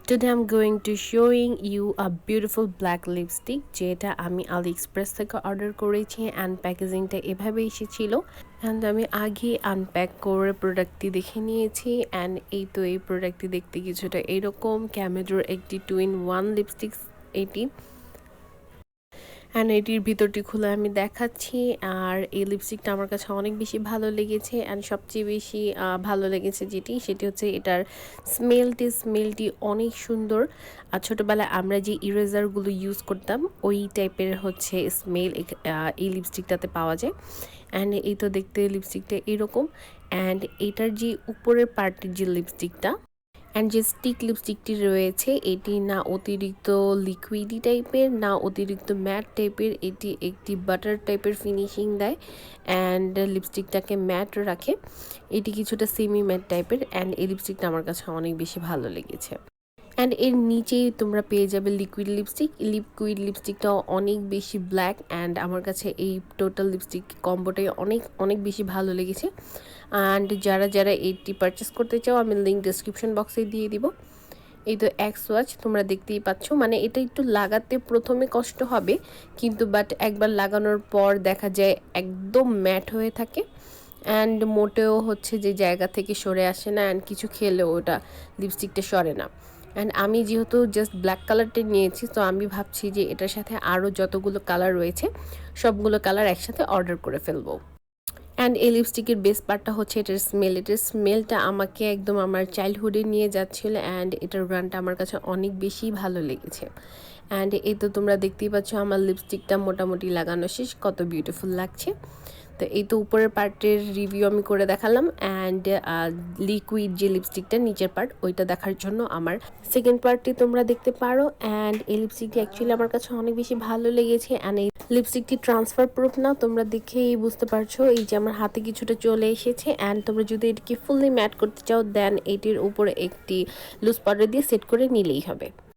Today I'm going to showing you a beautiful black lipstick যেটা আমি AliExpress থেকে order করেছি অ্যান্ড প্যাকেজিংটা এভাবে এসেছিল অ্যান্ড আমি আগে আনপ্যাক করে প্রোডাক্টটি দেখে নিয়েছি অ্যান্ড এই প্রোডাক্টটি দেখতে কিছুটা এরকম ক্যামেডোর একটি 2-in-1 লিপস্টিক এটি অ্যান্ড এটির ভিতরটি খুলে আমি দেখাচ্ছি। আর এই লিপস্টিকটা আমার কাছে অনেক বেশি ভালো লেগেছে অ্যান্ড সবচেয়ে বেশি ভালো লেগেছে সেটি হচ্ছে এটার স্মেলটি অনেক সুন্দর। আর ছোটোবেলায় আমরা যে ইরেজারগুলো ইউজ করতাম ওই টাইপের হচ্ছে স্মেল এই লিপস্টিকটাতে পাওয়া যায়। অ্যান্ড এই তো দেখতে লিপস্টিকটা এরকম অ্যান্ড এটার যে উপরের পার্টের যে লিপস্টিকটা অ্যান্ড যে স্টিক লিপস্টিকটি রয়েছে এটি না অতিরিক্ত লিকুইডি টাইপের না অতিরিক্ত ম্যাট টাইপের, এটি একটি বাটার টাইপের ফিনিশিং দেয় অ্যান্ড লিপস্টিকটাকে ম্যাট রাখে। এটি কিছুটা সেমি ম্যাট টাইপের অ্যান্ড এই লিপস্টিকটা আমার কাছে অনেক বেশি ভালো লেগেছে। অ্যান্ড এর নিচেই তোমরা পেয়ে যাবে লিকুইড লিপস্টিকটাও অনেক বেশি ব্ল্যাক অ্যান্ড আমার কাছে এই টোটাল লিপস্টিক কম্বোটাই অনেক বেশি ভালো লেগেছে। অ্যান্ড যারা এইটি পারচেস করতে চাও আমি লিঙ্ক ডিসক্রিপশন বক্সে দিয়ে দিব। এই তো এক সোয়াচ তোমরা দেখতেই পাচ্ছ, মানে এটা একটু লাগাতে প্রথমে কষ্ট হবে কিন্তু বাট একবার লাগানোর পর দেখা যায় একদম ম্যাট হয়ে থাকে অ্যান্ড মোটেও হচ্ছে যে জায়গা থেকে সরে আসে না অ্যান্ড কিছু খেলেও ওটা লিপস্টিকটা সরে না। অ্যান্ড আমি যেহেতু জাস্ট ব্ল্যাক কালারটা নিয়েছি তো আমি ভাবছি যে এটার সাথে আরও যতগুলো কালার রয়েছে সবগুলো কালার একসাথে অর্ডার করে ফেলবো। অ্যান্ড এই লিপস্টিকের বেস্ট পার্টটা হচ্ছে এটার স্মেলটা আমাকে একদম আমার চাইল্ডহুডে নিয়ে যাচ্ছিলো অ্যান্ড এটার ব্র্যান্ডটা আমার কাছে অনেক বেশি ভালো লেগেছে। অ্যান্ড এই তো তোমরা দেখতেই পাচ্ছ আমার লিপস্টিকটা মোটামুটি লাগানো শেষ, কত বিউটিফুল লাগছে। তো এই তো উপরের পার্টের রিভিউ আমি করে দেখালাম অ্যান্ড লিকুইড যে লিপস্টিকটা নিচের পার্ট ওইটা দেখার জন্য আমার সেকেন্ড পার্টটি তোমরা দেখতে পারো। অ্যান্ড এই লিপস্টিকটি অ্যাকচুয়ালি আমার কাছে অনেক বেশি ভালো লেগেছে অ্যান্ড এই লিপস্টিকটি ট্রান্সফার প্রুফ না, তোমরা দেখেই বুঝতে পারছো এই যে আমার হাতে কিছুটা চলে এসেছে অ্যান্ড তোমরা যদি এটিকে ফুললি ম্যাট করতে চাও দেন এটির উপরে একটি লুজ পাউডার দিয়ে সেট করে নিলেই হবে।